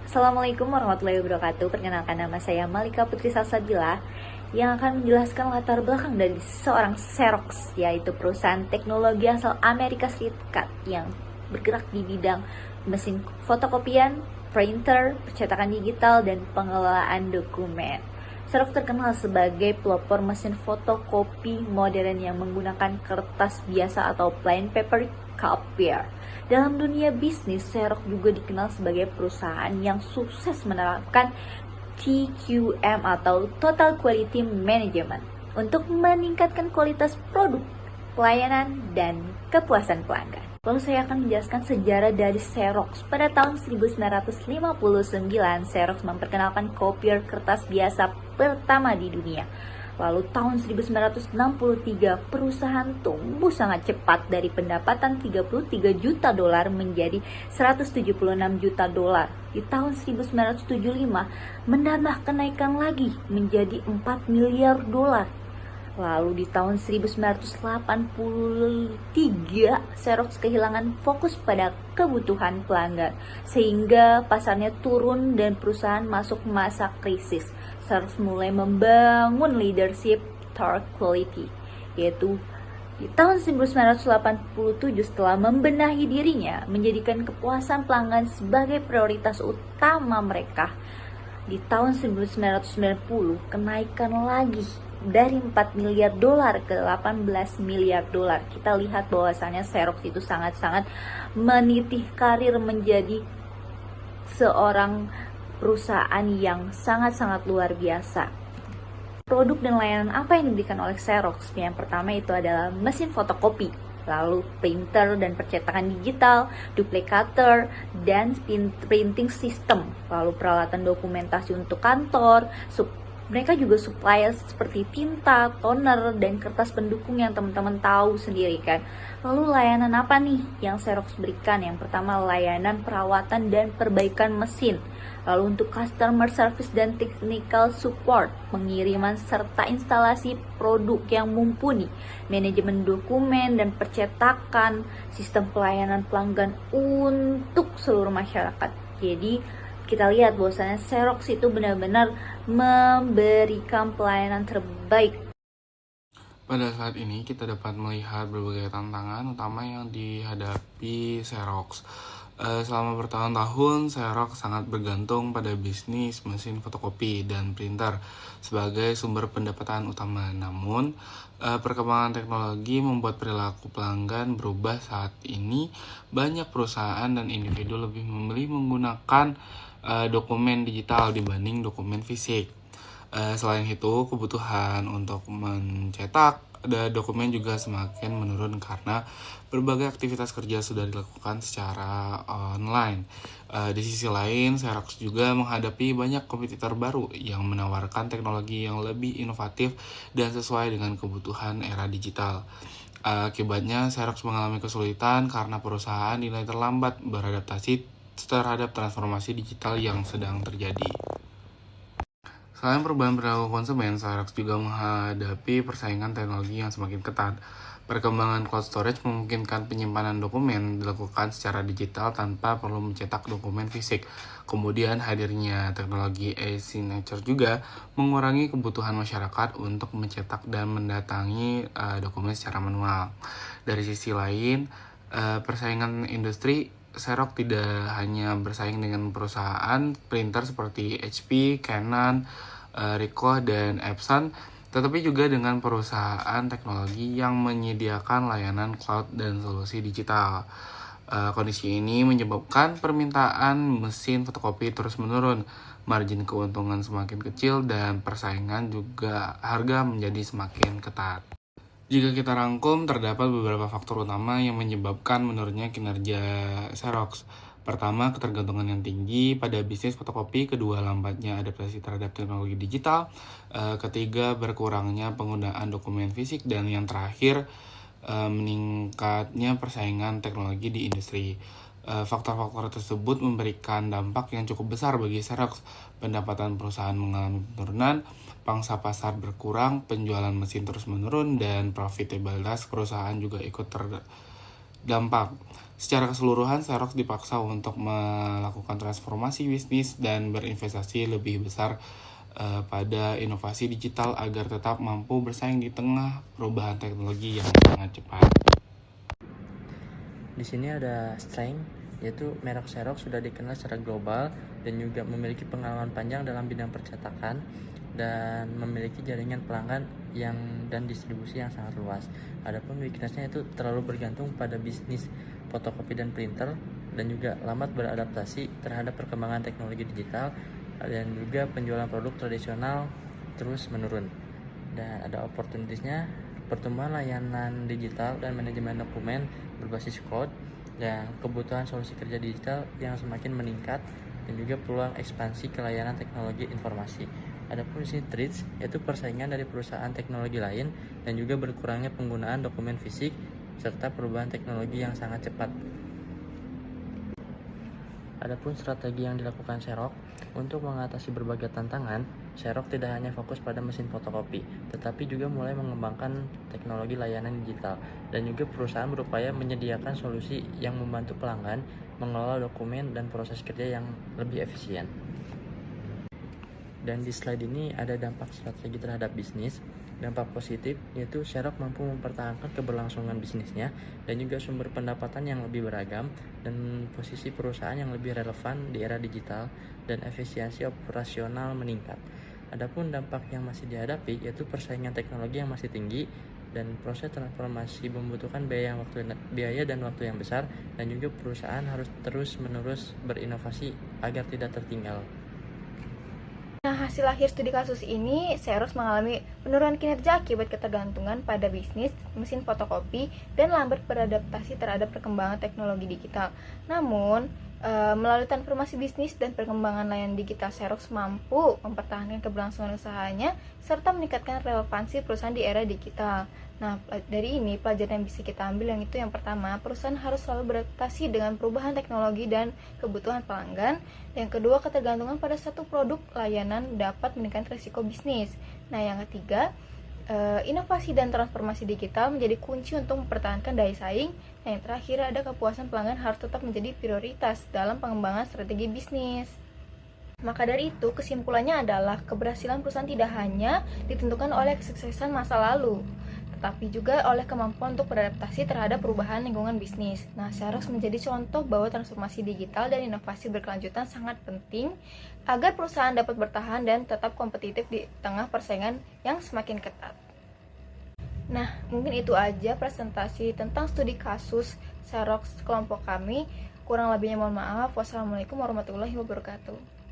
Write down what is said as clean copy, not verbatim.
Assalamualaikum warahmatullahi wabarakatuh. Perkenalkan, nama saya Malika Putri Salsabila yang akan menjelaskan latar belakang dari seorang Xerox, yaitu perusahaan teknologi asal Amerika Serikat yang bergerak di bidang mesin fotokopian, printer, percetakan digital, dan pengelolaan dokumen. Xerox terkenal sebagai pelopor mesin fotokopi modern yang menggunakan kertas biasa atau plain paper copier. Dalam dunia bisnis, Xerox juga dikenal sebagai perusahaan yang sukses menerapkan TQM atau Total Quality Management untuk meningkatkan kualitas produk, pelayanan, dan kepuasan pelanggan. Lalu saya akan menjelaskan sejarah dari Xerox. Pada tahun 1959, Xerox memperkenalkan kopier kertas biasa pertama di dunia. Lalu tahun 1963, perusahaan tumbuh sangat cepat dari pendapatan 33 juta dolar menjadi 176 juta dolar. Di tahun 1975, menambah kenaikan lagi menjadi 4 miliar dolar. Lalu di tahun 1983, Xerox kehilangan fokus pada kebutuhan pelanggan, sehingga pasarnya turun dan perusahaan masuk masa krisis. Xerox mulai membangun leadership third quality, yaitu di tahun 1987 setelah membenahi dirinya, menjadikan kepuasan pelanggan sebagai prioritas utama mereka. Di tahun 1990, kenaikan lagi dari 4 miliar dolar ke 18 miliar dolar. Kita lihat bahwasannya Xerox itu sangat-sangat meniti karir menjadi seorang perusahaan yang sangat-sangat luar biasa. Produk dan layanan apa yang diberikan oleh Xerox? Yang pertama itu adalah mesin fotokopi, lalu printer dan percetakan digital, duplicator, dan printing system, lalu peralatan dokumentasi untuk kantor. Mereka juga supplier seperti tinta, toner, dan kertas pendukung yang teman-teman tahu sendiri kan. Lalu layanan apa nih yang Xerox berikan? Yang pertama, layanan perawatan dan perbaikan mesin. Lalu untuk customer service dan technical support, pengiriman serta instalasi produk yang mumpuni, manajemen dokumen dan percetakan, sistem pelayanan pelanggan untuk seluruh masyarakat. Jadi kita lihat bahwasanya Xerox itu benar-benar memberikan pelayanan terbaik. Pada saat ini kita dapat melihat berbagai tantangan utama yang dihadapi Xerox. Selama bertahun-tahun, Xerox sangat bergantung pada bisnis mesin fotokopi dan printer sebagai sumber pendapatan utama. Namun, perkembangan teknologi membuat perilaku pelanggan berubah. Saat ini, banyak perusahaan dan individu lebih memilih menggunakan dokumen digital dibanding dokumen fisik. Selain itu, kebutuhan untuk mencetak dokumen juga semakin menurun karena berbagai aktivitas kerja sudah dilakukan secara online. Di sisi lain, Xerox juga menghadapi banyak kompetitor baru yang menawarkan teknologi yang lebih inovatif dan sesuai dengan kebutuhan era digital. Akibatnya, Xerox mengalami kesulitan karena perusahaan dinilai terlambat beradaptasi terhadap transformasi digital yang sedang terjadi. Selain perubahan perilaku konsumen, Xerox juga menghadapi persaingan teknologi yang semakin ketat. Perkembangan cloud storage memungkinkan penyimpanan dokumen dilakukan secara digital tanpa perlu mencetak dokumen fisik. Kemudian hadirnya teknologi e-signature juga mengurangi kebutuhan masyarakat untuk mencetak dan mendatangi dokumen secara manual. Dari sisi lain, persaingan industri, Xerox tidak hanya bersaing dengan perusahaan printer seperti HP, Canon, Ricoh, dan Epson, tetapi juga dengan perusahaan teknologi yang menyediakan layanan cloud dan solusi digital. Kondisi ini menyebabkan permintaan mesin fotokopi terus menurun, margin keuntungan semakin kecil, dan persaingan juga harga menjadi semakin ketat. Jika kita rangkum, terdapat beberapa faktor utama yang menyebabkan menurunnya kinerja Xerox. Pertama, ketergantungan yang tinggi pada bisnis fotokopi. Kedua, lambatnya adaptasi terhadap teknologi digital. Ketiga, berkurangnya penggunaan dokumen fisik. Dan yang terakhir, meningkatnya persaingan teknologi di industri. Faktor-faktor tersebut memberikan dampak yang cukup besar bagi Xerox. Pendapatan perusahaan mengalami penurunan, pangsa pasar berkurang, penjualan mesin terus menurun, dan profitabilitas perusahaan juga ikut Dampak. Secara keseluruhan, Xerox dipaksa untuk melakukan transformasi bisnis dan berinvestasi lebih besar pada inovasi digital agar tetap mampu bersaing di tengah perubahan teknologi yang sangat cepat. Di sini ada strength, yaitu merek Xerox sudah dikenal secara global dan juga memiliki pengalaman panjang dalam bidang percetakan dan memiliki jaringan pelanggan dan distribusi yang sangat luas. Adapun weakness-nya itu terlalu bergantung pada bisnis fotokopi dan printer dan juga lambat beradaptasi terhadap perkembangan teknologi digital dan juga penjualan produk tradisional terus menurun. Dan ada opportunities-nya, pertumbuhan layanan digital dan manajemen dokumen berbasis cloud dan kebutuhan solusi kerja digital yang semakin meningkat dan juga peluang ekspansi ke layanan teknologi informasi. Adapun sisi threats yaitu persaingan dari perusahaan teknologi lain dan juga berkurangnya penggunaan dokumen fisik serta perubahan teknologi yang sangat cepat. Adapun strategi yang dilakukan Xerox untuk mengatasi berbagai tantangan, Xerox tidak hanya fokus pada mesin fotokopi, tetapi juga mulai mengembangkan teknologi layanan digital dan juga perusahaan berupaya menyediakan solusi yang membantu pelanggan mengelola dokumen dan proses kerja yang lebih efisien. Dan di slide ini ada dampak strategi terhadap bisnis. Dampak positif yaitu Xerox mampu mempertahankan keberlangsungan bisnisnya dan juga sumber pendapatan yang lebih beragam dan posisi perusahaan yang lebih relevan di era digital dan efisiensi operasional meningkat. Adapun dampak yang masih dihadapi yaitu persaingan teknologi yang masih tinggi dan proses transformasi membutuhkan biaya dan waktu yang besar dan juga perusahaan harus terus-menerus berinovasi agar tidak tertinggal. Nah, hasil akhir studi kasus ini, Xerox mengalami penurunan kinerja akibat ketergantungan pada bisnis, mesin fotokopi, dan lambat beradaptasi terhadap perkembangan teknologi digital. Namun, melalui transformasi bisnis dan perkembangan layanan digital, Xerox mampu mempertahankan keberlangsungan usahanya serta meningkatkan relevansi perusahaan di era digital. Nah, dari ini pelajaran yang bisa kita ambil yang pertama, perusahaan harus selalu beradaptasi dengan perubahan teknologi dan kebutuhan pelanggan. Yang kedua, ketergantungan pada satu produk layanan dapat meningkatkan risiko bisnis. Nah, yang ketiga, inovasi dan transformasi digital menjadi kunci untuk mempertahankan daya saing. Yang terakhir, ada kepuasan pelanggan harus tetap menjadi prioritas dalam pengembangan strategi bisnis. Maka dari itu, kesimpulannya adalah keberhasilan perusahaan tidak hanya ditentukan oleh kesuksesan masa lalu, tetapi juga oleh kemampuan untuk beradaptasi terhadap perubahan lingkungan bisnis. Nah, Xerox menjadi contoh bahwa transformasi digital dan inovasi berkelanjutan sangat penting agar perusahaan dapat bertahan dan tetap kompetitif di tengah persaingan yang semakin ketat. Nah, mungkin itu aja presentasi tentang studi kasus Xerox kelompok kami. Kurang lebihnya mohon maaf. Wassalamualaikum warahmatullahi wabarakatuh.